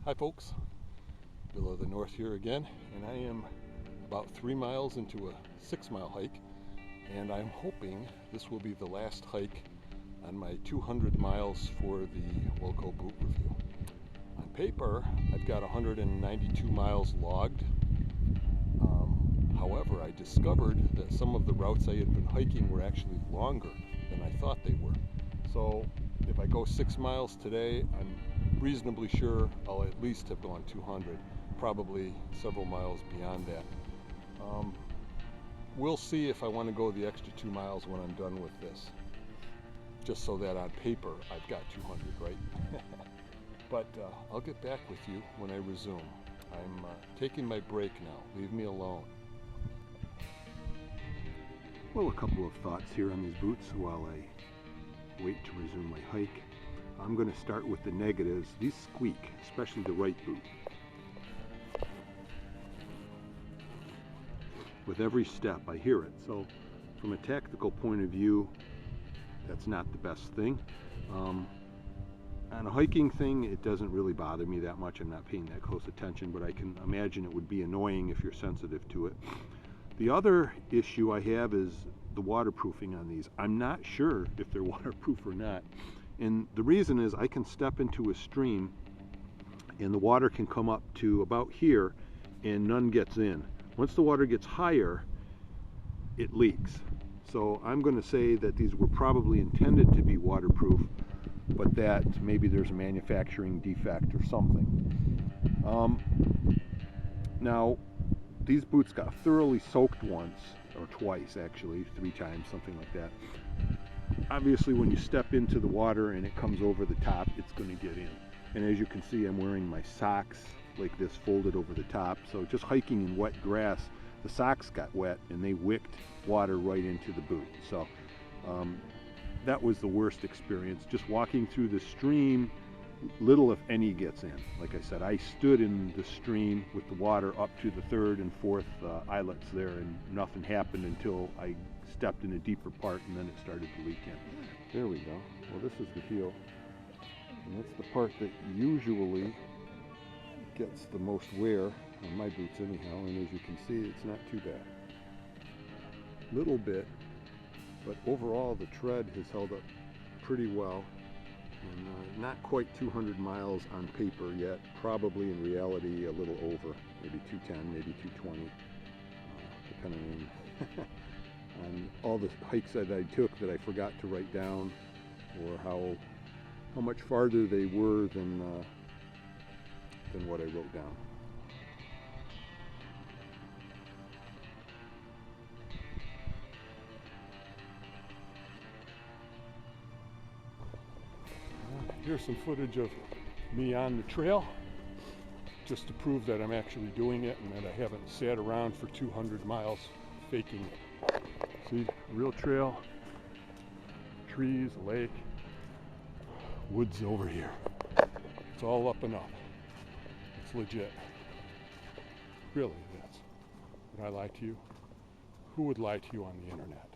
Hi folks, Bill of the North here again, and I am about 3 miles into a 6-mile hike, and I'm hoping this will be the last hike on my 200 miles for the Wellco boot review. On paper, I've got 192 miles logged. However, I discovered that some of the routes I had been hiking were actually longer than I thought they were. So if I go 6 miles today, I'm reasonably sure I'll at least have gone 200, probably several miles beyond that. We'll see if I want to go the extra 2 miles when I'm done with this, just so that on paper I've got 200, right? But I'll get back with you when I resume. I'm taking my break now. Leave me alone. Well, a couple of thoughts here on these boots while I wait to resume my hike. I'm going to start with the negatives. These squeak, especially the right boot. With every step I hear it. So from a tactical point of view, that's not the best thing. On a hiking thing, it doesn't really bother me that much. I'm not paying that close attention, but I can imagine it would be annoying if you're sensitive to it. The other issue I have is the waterproofing on these. I'm not sure if they're waterproof or not. And the reason is I can step into a stream and the water can come up to about here and none gets in. Once the water gets higher, it leaks. So I'm going to say that these were probably intended to be waterproof, but that maybe there's a manufacturing defect or something. Now, these boots got thoroughly soaked once, or twice actually, 3 times, something like that. Obviously when you step into the water and it comes over the top, it's going to get in. And as you can see, I'm wearing my socks like this folded over the top. So just hiking in wet grass, the socks got wet and they wicked water right into the boot. So that was the worst experience. Just walking through the stream, little if any gets in. Like I said, I stood in the stream with the water up to the 3rd and 4th eyelets there, and nothing happened until I stepped in a deeper part and then it started to leak in. There we go. Well, this is the heel, and that's the part that usually gets the most wear on my boots anyhow, and as you can see, it's not too bad. Little bit, but overall the tread has held up pretty well, and not quite 200 miles on paper yet, probably in reality a little over, maybe 210, maybe 220, depending on all the hikes that I took that I forgot to write down, or how much farther they were than what I wrote down. Here's some footage of me on the trail, just to prove that I'm actually doing it and that I haven't sat around for 200 miles faking it. See, real trail, trees, a lake, woods over here. It's all up and up. It's legit. Really, it is. Would I lie to you? Who would lie to you on the internet?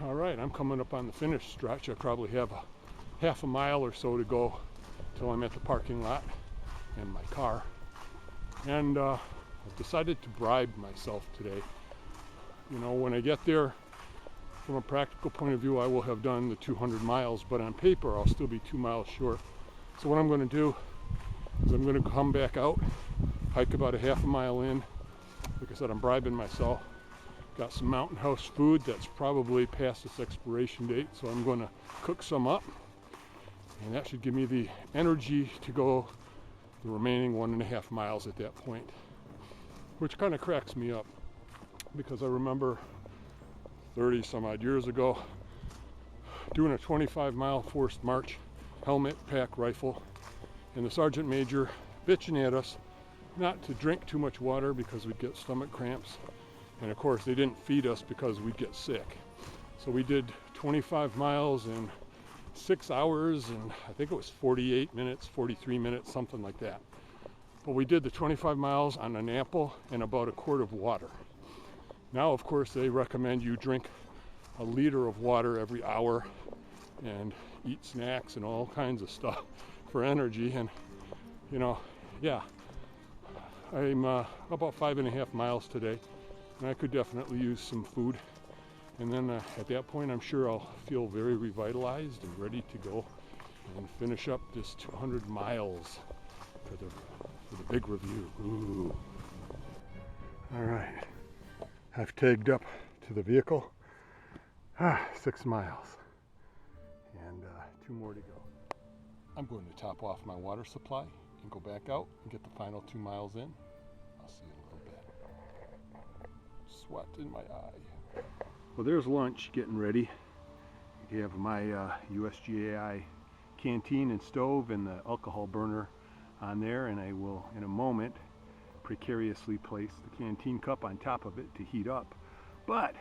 All right, I'm coming up on the finish stretch. I probably have a half a mile or so to go till I'm at the parking lot and my car. And I've decided to bribe myself today. You know, when I get there, from a practical point of view, I will have done the 200 miles, but on paper, I'll still be 2 miles short. So what I'm going to do is I'm going to come back out, hike about a half a mile in. Like I said, I'm bribing myself. Got some Mountain House food that's probably past its expiration date, so I'm going to cook some up, and that should give me the energy to go the remaining 1.5 miles at that point, which kind of cracks me up because I remember 30 some odd years ago doing a 25-mile forced march, helmet, pack, rifle, and the sergeant major bitching at us not to drink too much water because we'd get stomach cramps. And of course, they didn't feed us because we'd get sick. So we did 25 miles in 6 hours, and I think it was 48 minutes, 43 minutes, something like that. But we did the 25 miles on an apple and about a quart of water. Now, of course, they recommend you drink a liter of water every hour, and eat snacks and all kinds of stuff for energy. And you know, yeah, I'm about 5.5 miles today, and I could definitely use some food. And then at that point, I'm sure I'll feel very revitalized and ready to go and finish up this 200 miles for the big review. Ooh. All right, I've tagged up to the vehicle. 6 miles, and 2 more to go. I'm going to top off my water supply and go back out and get the final 2 miles in. I'll see you in a little bit. Sweat in my eye. Well, there's lunch getting ready. I have my USGAI canteen and stove and the alcohol burner on there, and I will in a moment precariously place the canteen cup on top of it to heat up. But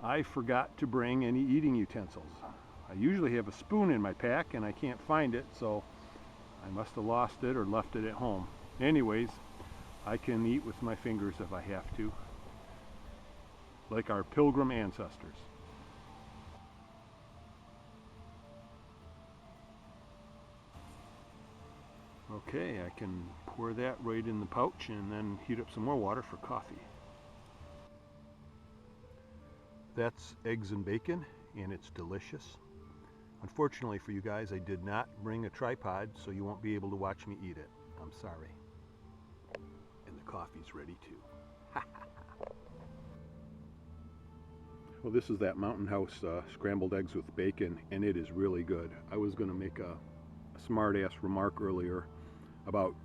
I forgot to bring any eating utensils. I usually have a spoon in my pack and I can't find it, so I must have lost it or left it at home. Anyways, I can eat with my fingers if I have to, like our pilgrim ancestors. Okay, I can pour that right in the pouch and then heat up some more water for coffee. That's eggs and bacon, and it's delicious. Unfortunately for you guys, I did not bring a tripod, so you won't be able to watch me eat it. I'm sorry. And the coffee's ready too. Well, this is that Mountain House scrambled eggs with bacon, and it is really good. I was going to make a smart-ass remark earlier about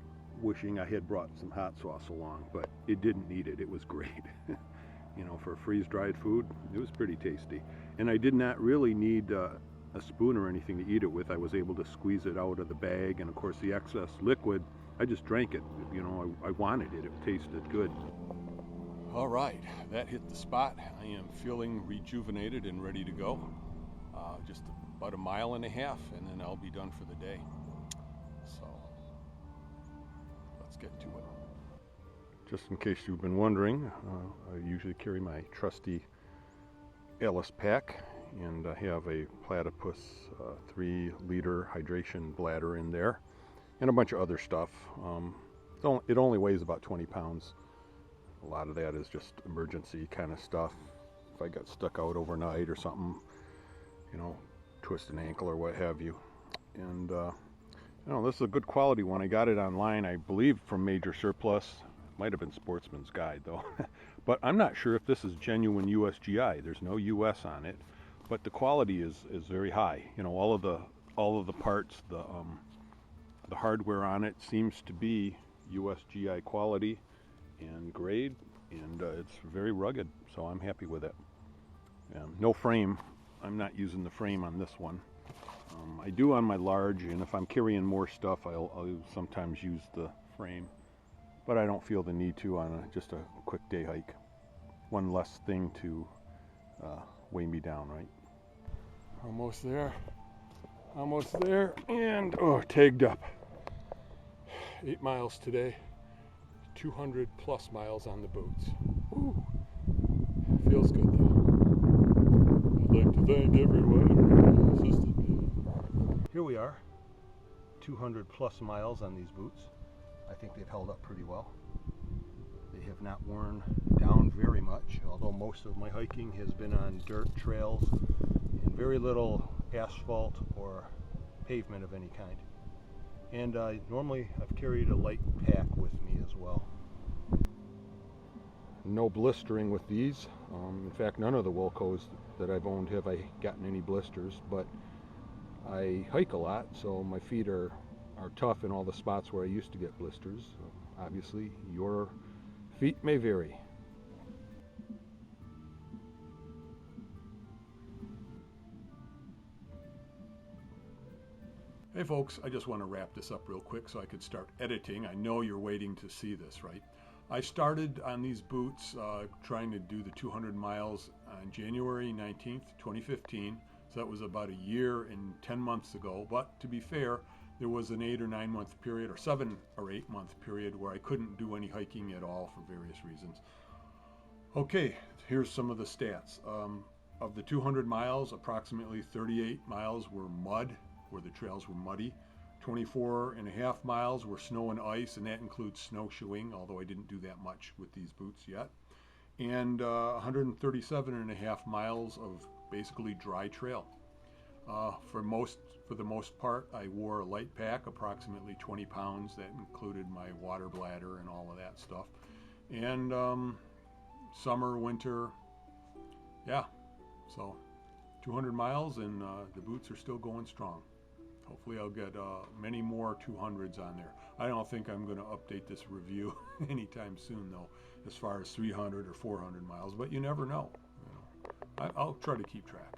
wishing I had brought some hot sauce along, but it didn't need it. It was great. You know, for freeze-dried food, it was pretty tasty. And I did not really need a spoon or anything to eat it with. I was able to squeeze it out of the bag, and of course the excess liquid, I just drank it. You know, I wanted it. It tasted good. All right, that hit the spot. I am feeling rejuvenated and ready to go. Just about 1.5 miles, and then I'll be done for the day. So let's get to it. Just in case you've been wondering, I usually carry my trusty Alice pack, and I have a platypus 3-liter hydration bladder in there, and a bunch of other stuff. It only weighs about 20 pounds. A lot of that is just emergency kind of stuff. If I got stuck out overnight or something, you know, twist an ankle or what have you. And you know, this is a good quality one. I got it online, I believe, from Major Surplus. Might have been Sportsman's Guide though. But I'm not sure if this is genuine USGI. There's no US on it, but the quality is very high. You know, all of the parts, the hardware on it seems to be USGI quality and grade, and it's very rugged, so I'm happy with it. No frame. I'm not using the frame on this one. I do on my large, and if I'm carrying more stuff, I'll sometimes use the frame. But I don't feel the need to on just a quick day hike. One less thing to weigh me down, right? Almost there, and tagged up. 8 miles today, 200 plus miles on the boots. Woo. Feels good though. I'd like to thank everyone who assisted me. Here we are, 200 plus miles on these boots. I think they've held up pretty well. They have not worn down very much, although most of my hiking has been on dirt trails and very little asphalt or pavement of any kind. And normally I've carried a light pack with me as well. No blistering with these. In fact, none of the Wellcos that I've owned have I gotten any blisters, but I hike a lot, so my feet are tough in all the spots where I used to get blisters. Obviously, your feet may vary. Hey folks, I just want to wrap this up real quick so I could start editing. I know you're waiting to see this, right? I started on these boots trying to do the 200 miles on January 19th, 2015. So that was about 1 year and 10 months ago. But to be fair, there was an 8 or 9 month period, or 7 or 8 month period, where I couldn't do any hiking at all for various reasons. Okay, here's some of the stats. Of the 200 miles, approximately 38 miles were mud, where the trails were muddy. 24.5 miles were snow and ice, and that includes snowshoeing, although I didn't do that much with these boots yet. And 137.5 miles of basically dry trail. For the most part, I wore a light pack, approximately 20 pounds. That included my water bladder and all of that stuff. And summer, winter, yeah. So 200 miles, and the boots are still going strong. Hopefully I'll get many more 200s on there. I don't think I'm going to update this review anytime soon, though, as far as 300 or 400 miles, but you never know. I'll try to keep track.